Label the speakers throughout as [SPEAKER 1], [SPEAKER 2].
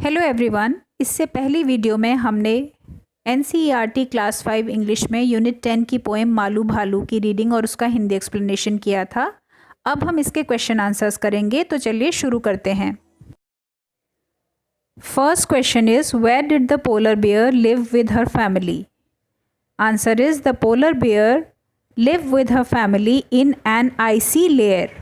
[SPEAKER 1] Hello everyone. इससे पहली video में हमने एनसीईआरटी क्लास 5 इंग्लिश में यूनिट 10 की पोएम मालू भालू की रीडिंग और उसका हिंदी एक्सप्लेनेशन किया था। अब हम इसके क्वेश्चन आंसर्स करेंगे, तो चलिए शुरू करते हैं। First question is, where did the polar bear live with her family? Answer is, the polar bear live with her family in an icy layer.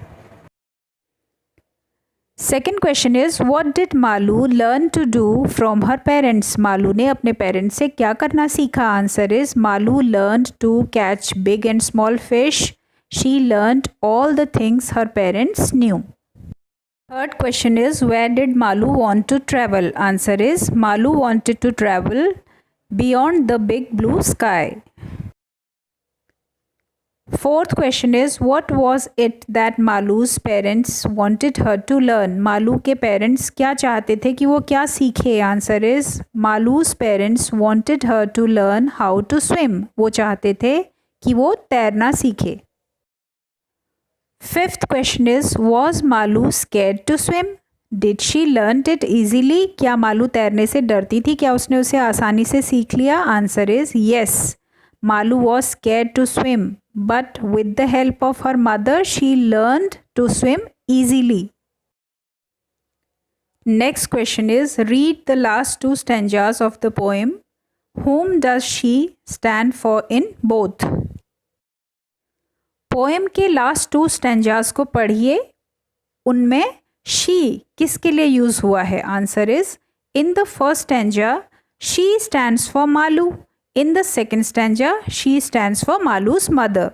[SPEAKER 1] Second question is, what did Malu learn to do from her parents? Malu ने अपने parents से क्या करना सीखा? Answer is, Malu learn to catch big and small fish. She learn all the things her parents knew. Third question is, where did Malu want to travel? Answer is, Malu wanted to travel beyond the big blue sky. Fourth question is, what was it that Malu's parents wanted her to learn? Malu के parents क्या चाहते थे कि वो क्या सीखे? Answer is, मालू's parents wanted her to learn how to swim. वो चाहते थे कि वो तैरना सीखे। Fifth question is, was Malu scared to swim? Did she learn it easily? क्या मालू तैरने से डरती थी? क्या उसने उसे आसानी से सीख लिया? Answer is, yes. Malu was scared to swim, but with the help of her mother, she learned to swim easily. Next question is, read the last two stanzas of the poem. Whom does she stand for in both? Poem के last to stanzas को पढ़िए, उनमें she किसके लिए use हुआ है? Answer is, in the first stanza she stands for Malu. In the second stanza, she stands for Malu's mother.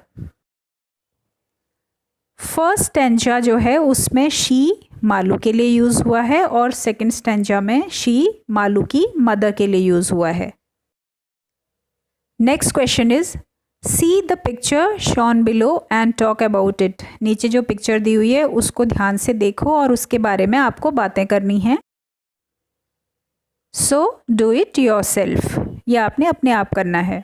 [SPEAKER 1] First stanza जो है उसमें she मालू के लिए यूज हुआ है और सेकेंड स्टैंजा में she मालू की मदर के लिए यूज हुआ है। Next question is, see the picture shown below and talk about it. नीचे जो पिक्चर दी हुई है उसको ध्यान से देखो और उसके बारे में आपको बातें करनी है। सो डू इट योरसेल्फ, यह आपने अपने आप करना है।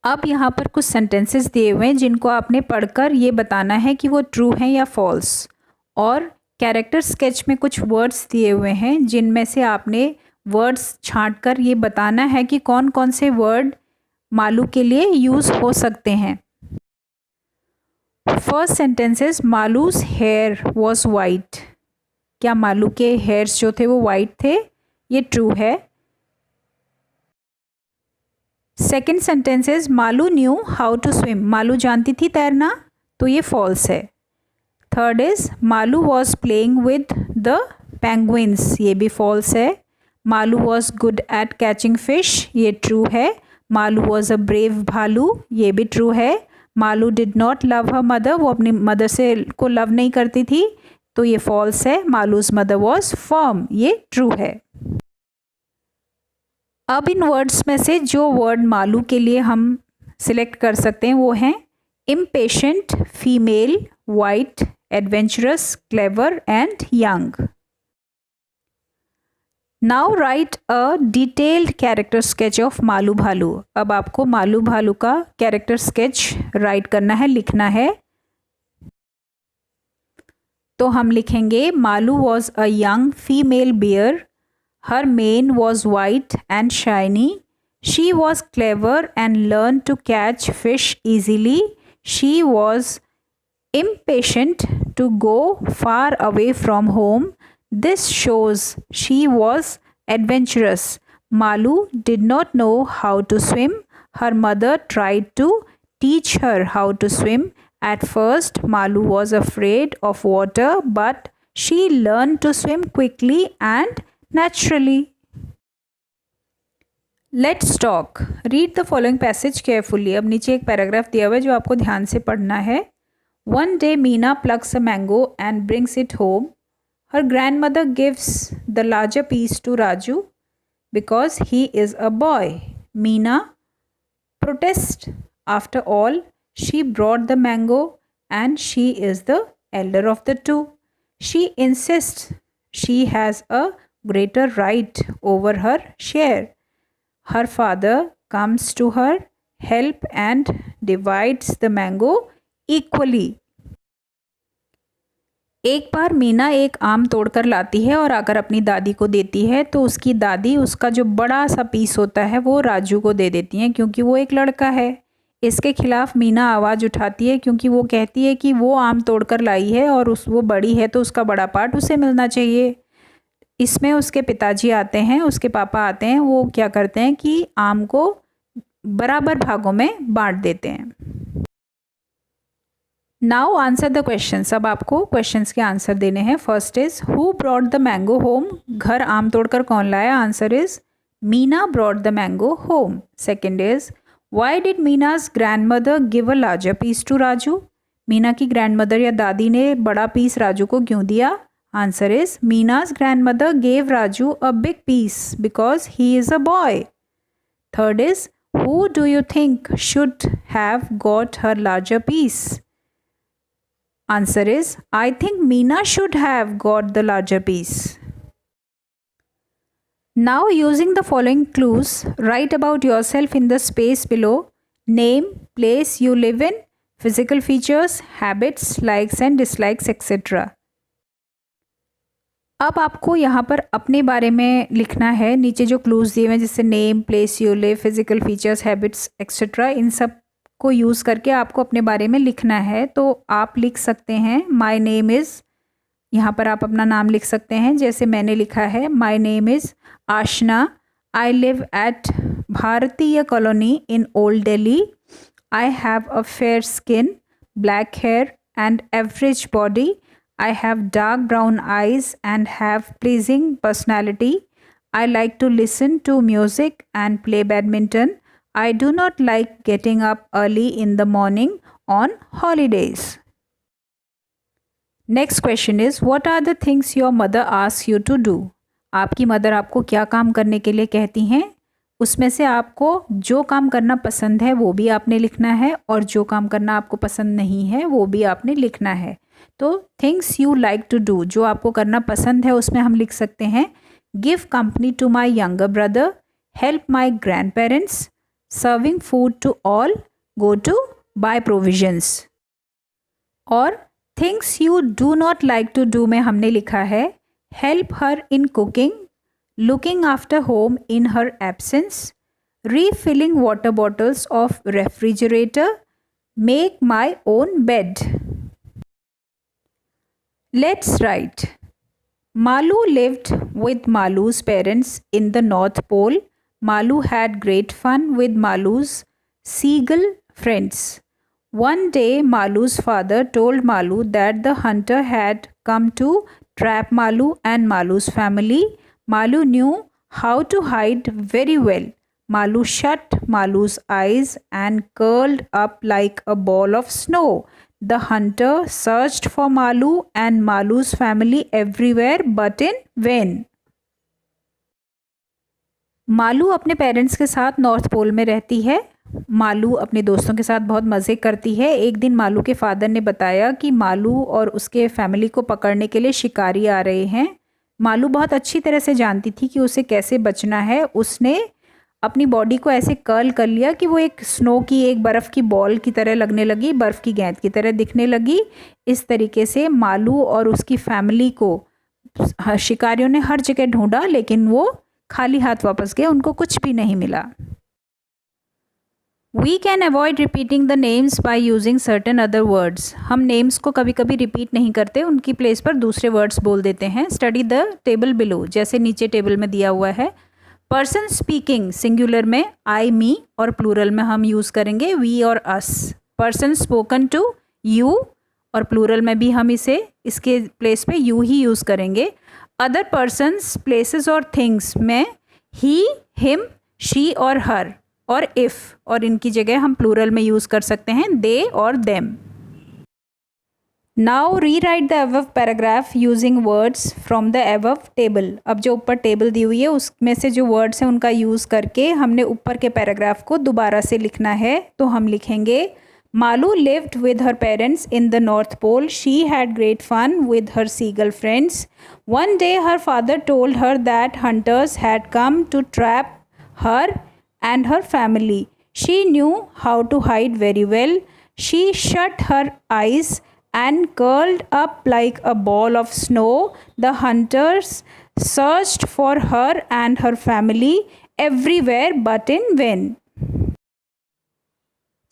[SPEAKER 1] अब यहाँ पर कुछ सेंटेंसेस दिए हुए हैं जिनको आपने पढ़कर ये बताना है कि वो ट्रू हैं या फॉल्स। और कैरेक्टर स्केच में कुछ वर्ड्स दिए हुए हैं जिनमें से आपने वर्ड्स छांटकर ये बताना है कि कौन कौन से वर्ड मालू के लिए यूज़ हो सकते हैं। First sentence is, Malu's hair was white. क्या मालू के हेयर्स जो थे वो वाइट थे? ये ट्रू है। Second sentence is, Malu knew how to swim. Malu जानती थी तैरना, तो ये फॉल्स है। Third is, Malu was playing with the penguins. ये भी फॉल्स है। Malu was good at catching fish. ये ट्रू है। मालू वॉज अ ब्रेव भालू। ये भी ट्रू है। Malu did not love her mother. वो अपनी मदर से को लव नहीं करती थी, तो ये फॉल्स है। Malus mother was firm. ये ट्रू है। अब इन वर्ड्स में से जो वर्ड मालू के लिए हम सिलेक्ट कर सकते हैं वो हैं impatient, female, white, adventurous, clever and young. Now right a detailed character sketch of Malu भालू। अब आपको मालू भालू का कैरेक्टर स्केच राइट करना है, लिखना है। तो हम लिखेंगे, Malu was a young female bear. Her mane was white and shiny. She was clever and learned to catch fish easily. She was impatient to go far away from home. This shows she was adventurous. Malu did not know how to swim. Her mother tried to teach her how to swim. At first, Malu was afraid of water, but she learned to swim quickly and naturally. Let's talk. Read the following passage carefully. अब नीचे एक paragraph दिया हुआ है जो आपको ध्यान से पढ़ना है। One day Meena plucks a mango and brings it home. Her grandmother gives the larger piece to Raju because he is a boy. Meena protests. After all, she brought the mango and she is the elder of the two. She insists she has a greater right over her share. Her father comes to her help and divides the mango equally. एक बार मीना एक आम तोड़कर लाती है और आकर अपनी दादी को देती है, तो उसकी दादी उसका जो बड़ा सा पीस होता है वो राजू को दे देती हैं, क्योंकि वो एक लड़का है। इसके खिलाफ मीना आवाज़ उठाती है, क्योंकि वो कहती है कि वो आम तोड़कर लाई है और वो बड़ी है तो उसका बड़ा पार्ट उसे मिलना चाहिए। इसमें उसके पिताजी आते हैं, उसके पापा आते हैं। वो क्या करते हैं कि आम को बराबर भागों में बांट देते हैं। Now answer the questions. अब आपको क्वेश्चंस के आंसर देने हैं। First is who brought the mango home. घर आम तोड़कर कौन लाया? Answer is Meena brought the mango home. Second is why did Meena's grandmother give a larger piece to Raju. Meena की ग्रैंड मदर या दादी ने बड़ा पीस राजू को क्यों दिया? Answer is Meena's grandmother gave Raju a big piece because he is a boy. Third is who do you think should have got her larger piece. Answer is, I think Meena should have got the larger piece. Now using the following clues, write about yourself in the space below. Name, place you live in, physical features, habits, likes and dislikes, etc. अब आपको यहाँ पर अपने बारे में लिखना है। नीचे जो क्लूज दिए हुए हैं जैसे name, place you live, physical features, habits etcetera, इन सब को यूज़ करके आपको अपने बारे में लिखना है। तो आप लिख सकते हैं माय नेम इज़, यहाँ पर आप अपना नाम लिख सकते हैं जैसे मैंने लिखा है, my name is Aashna, I live at Bharatiya colony in old Delhi, I have a fair skin, black hair and average body, I have dark brown eyes and have pleasing personality, I like to listen to music and play badminton, I do not like getting up early in the morning on holidays. Next question is, what are the things your mother asks you to do? आपकी mother आपको क्या काम करने के लिए कहती हैं? उसमें से आपको जो काम करना पसंद है वो भी आपने लिखना है और जो काम करना आपको पसंद नहीं है वो भी आपने लिखना है। तो things you like to do, जो आपको करना पसंद है उसमें हम लिख सकते हैं give company to my younger brother, help my grandparents, serving food to all, go to buy provisions. और things you do not like to do में हमने लिखा है help her in cooking, looking after home in her absence, refilling water bottles of refrigerator, make my own bed. Let's write. Malu lived with Malu's parents in the North Pole. Malu had great fun with Malu's seagull friends. One day, Malu's father told Malu that the hunter had come to trap Malu and Malu's family. Malu knew how to hide very well. Malu shut Malu's eyes and curled up like a ball of snow. The hunter searched for Malu and Malu's family everywhere but in vain. Malu अपने parents के साथ north pole में रहती है। मालू अपने दोस्तों के साथ बहुत मज़े करती है। एक दिन मालू के फादर ने बताया कि मालू और उसके फैमिली को पकड़ने के लिए शिकारी आ रहे हैं। मालू बहुत अच्छी तरह से जानती थी कि उसे कैसे बचना है। उसने अपनी बॉडी को ऐसे कर्ल कर लिया कि वो एक स्नो की, एक बर्फ़ की बॉल की तरह लगने लगी, बर्फ़ की गेंद की तरह दिखने लगी। इस तरीके से मालू और उसकी फैमिली को शिकारियों ने हर जगह ढूंढा, लेकिन वो खाली हाथ वापस गए, उनको कुछ भी नहीं मिला। We can avoid repeating the names by using certain other words. हम नेम्स को कभी कभी रिपीट नहीं करते, उनकी प्लेस पर दूसरे वर्ड्स बोल देते हैं। स्टडी द टेबल बिलो, जैसे नीचे टेबल में दिया हुआ है। पर्सन स्पीकिंग सिंगुलर में आई, मी, और प्लूरल में हम यूज़ करेंगे वी और अस। पर्सन स्पोकन टू यू, और प्लूरल में भी हम इसके प्लेस पे यू ही यूज़ करेंगे। अदर पर्सन्स, प्लेसेस और थिंग्स में ही, हिम, शी और हर और इफ़, और इनकी जगह हम प्लूरल में यूज़ कर सकते हैं दे और देम। नाउ री right the above paragraph using words from the above table. अब जो ऊपर टेबल दी हुई है उसमें से जो वर्ड्स हैं उनका यूज़ करके हमने ऊपर के पैराग्राफ को दोबारा से लिखना है। तो हम लिखेंगे Malu lived with her parents in the North Pole. She had great fun with her seagull friends. One day her father told her that hunters had come to trap her and her family. She knew how to hide very well. She shut her eyes and curled up like a ball of snow. The hunters searched for her and her family everywhere but in vain.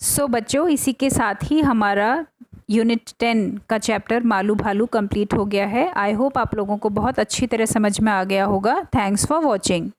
[SPEAKER 1] सो बच्चों, इसी के साथ ही हमारा unit 10 का chapter Malu भालू complete हो गया है। आई होप आप लोगों को बहुत अच्छी तरह समझ में आ गया होगा। Thanks for watching.